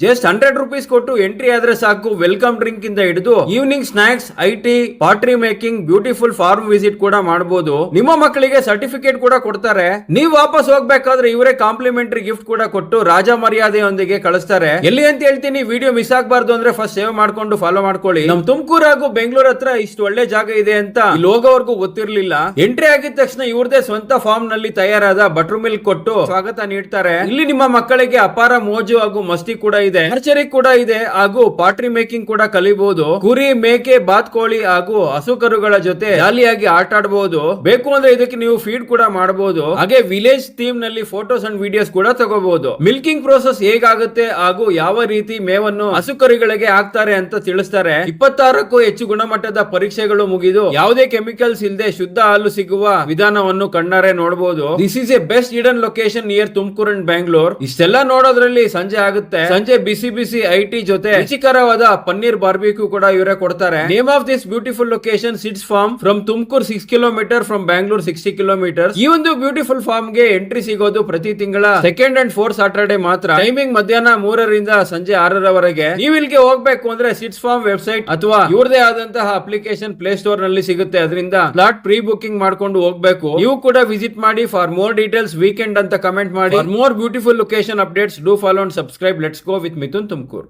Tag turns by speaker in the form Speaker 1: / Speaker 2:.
Speaker 1: Just 100 rupees ಕೊಟ್ಟು entry ಆದ್ರೆ ಸಾಕು. ವೆಲ್ಕಮ್ ಡ್ರಿಂಕ್ ಇಂದ ಹಿಡಿದು ಈವ್ನಿಂಗ್ ಸ್ನಾಕ್ಸ್, ಐಟಿ, pottery making, beautiful farm visit ಕೂಡ ಮಾಡಬಹುದು. ನಿಮ್ಮ ಮಕ್ಕಳಿಗೆ ಸರ್ಟಿಫಿಕೇಟ್ ಕೂಡ ಕೊಡ್ತಾರೆ. ನೀವು ವಾಪಸ್ ಹೋಗ್ಬೇಕಾದ್ರೆ ಇವರೇ ಕಾಂಪ್ಲಿಮೆಂಟರಿ ಗಿಫ್ಟ್ ಕೂಡ ಕೊಟ್ಟು ರಾಜ ಮರ್ಯಾದೆಯೊಂದಿಗೆ ಕಳಿಸ್ತಾರೆ. ಎಲ್ಲಿ ಅಂತ ಹೇಳ್ತೀನಿ, ವಿಡಿಯೋ ಮಿಸ್ ಆಗಬಾರ್ದು ಅಂದ್ರೆ ಫಸ್ಟ್ ಸೇವ್ ಮಾಡ್ಕೊಂಡು ಫಾಲೋ ಮಾಡ್ಕೊಳ್ಳಿ. ನಮ್ ತುಮಕೂರು ಹಾಗೂ ಬೆಂಗಳೂರು ಹತ್ರ ಇಷ್ಟು ಒಳ್ಳೆ ಜಾಗ ಇದೆ ಅಂತ ಇಲ್ಲಿ ಹೋಗೋವರೆಗೂ ಗೊತ್ತಿರ್ಲಿಲ್ಲ. ಎಂಟ್ರಿ ಆಗಿದ ತಕ್ಷಣ ಇವ್ರದೇ ಸ್ವಂತ ಫಾರ್ಮ್ ನಲ್ಲಿ ತಯಾರಾದ ಬಟರ್ ಮಿಲ್ಕ್ ಕೊಟ್ಟು ಸ್ವಾಗತ ನೀಡ್ತಾರೆ. ಇಲ್ಲಿ ನಿಮ್ಮ ಮಕ್ಕಳಿಗೆ ಅಪಾರ ಮೋಜು ಹಾಗೂ ಮಸ್ತಿ ಕೂಡ ಇದೆ, ಆರ್ಚರಿ ಕೂಡ ಇದೆ ಹಾಗೂ ಪಾಟ್ರಿ ಮೇಕಿಂಗ್ ಕೂಡ ಕಲಿಬಹುದು. ಕುರಿ, ಮೇಕೆ, ಬಾತ್ಕೋಳಿ ಹಾಗೂ ಹಸುಕರುಗಳ ಜೊತೆ ಜಾಲಿಯಾಗಿ ಆಟ ಆಡಬಹುದು. ಬೇಕು ಅಂದ್ರೆ ಇದಕ್ಕೆ ನೀವು ಫೀಡ್ ಕೂಡ ಮಾಡಬಹುದು. ಹಾಗೆ ವಿಲೇಜ್ ಥೀಮ್ ನಲ್ಲಿ ಫೋಟೋಸ್ ಅಂಡ್ ವಿಡಿಯೋಸ್ ಕೂಡ ತಗೋಬಹುದು. ಮಿಲ್ಕಿಂಗ್ ಪ್ರೋಸೆಸ್ ಹೇಗಾಗುತ್ತೆ ಹಾಗೂ ಯಾವ ರೀತಿ ಮೇವನ್ನು ಹಸುಕರುಗಳಿಗೆ ಹಾಕ್ತಾರೆ ಅಂತ ತಿಳಿಸ್ತಾರೆ. 26ಕ್ಕೂ ಹೆಚ್ಚು ಗುಣಮಟ್ಟದ ಪರೀಕ್ಷೆಗಳು ಮುಗಿದು ಯಾವುದೇ ಕೆಮಿಕಲ್ಸ್ ಇಲ್ಲದೆ ಶುದ್ಧ ಹಾಲು ಸಿಗುವ ವಿಧಾನವನ್ನು ಕಣ್ಣಾರೆ ನೋಡಬಹುದು. This is A best hidden location near Tumakuru and Bangalore. ಇಷ್ಟೆಲ್ಲ ನೋಡೋದ್ರಲ್ಲಿ ಸಂಜೆ ಆಗುತ್ತೆ. ಸಂಜೆ ಬಿಸಿ ಬಿಸಿ ಐಟಿ ಜೊತೆ ರುಚಿಕರವಾದ ಪನ್ನೀರ್ ಬಾರ್ಬಿಕ್ಯೂ ಕೂಡ ಇವರೇ ಕೊಡ್ತಾರೆ. Name of this beautiful location sits farm from Tumakuru 6 kilometre, from Bangalore 60 kilometre. ಈ ಒಂದು ಬ್ಯೂಟಿಫುಲ್ ಫಾರ್ಮ್ ಗೆ ಎಂಟ್ರಿ ಸಿಗೋದು ಪ್ರತಿ ತಿಂಗಳ ಸೆಕೆಂಡ್ ಅಂಡ್ ಫೋರ್ತ್ ಸಾಟರ್ಡೆ ಮಾತ್ರ. ಟೈಮಿಂಗ್ ಮಧ್ಯಾಹ್ನ 3ರಿಂದ ಸಂಜೆ 6ರವರೆಗೆ. ನೀವು ಇಲ್ಲಿಗೆ ಹೋಗ್ಬೇಕು ಅಂದ್ರೆ ಸಿಟ್ಸ್ ಫಾರ್ಮ್ ವೆಬ್ಸೈಟ್ ಅಥವಾ ಇವ್ರದೇ ಆದಂತಹ ಅಪ್ಲಿಕೇಶನ್ ಪ್ಲೇ ಸ್ಟೋರ್ ನಲ್ಲಿ ಸಿಗುತ್ತೆ. ಅದರಿಂದ ಸ್ಲಾಟ್ ಪ್ರೀ ಬುಕಿಂಗ್ ಮಾಡ್ಕೊಂಡು ಹೋಗ್ಬೇಕು. ನೀವು ಕೂಡ ವಿಸಿಟ್ ಮಾಡಿ. ಫಾರ್ ಮೋರ್ ಡೀಟೇಲ್ಸ್ ವೀಕೆಂಡ್ ಅಂತ ಕಮೆಂಟ್ ಮಾಡಿ. For more beautiful location updates do follow and subscribe. Let's go with Mithun Tumakuru.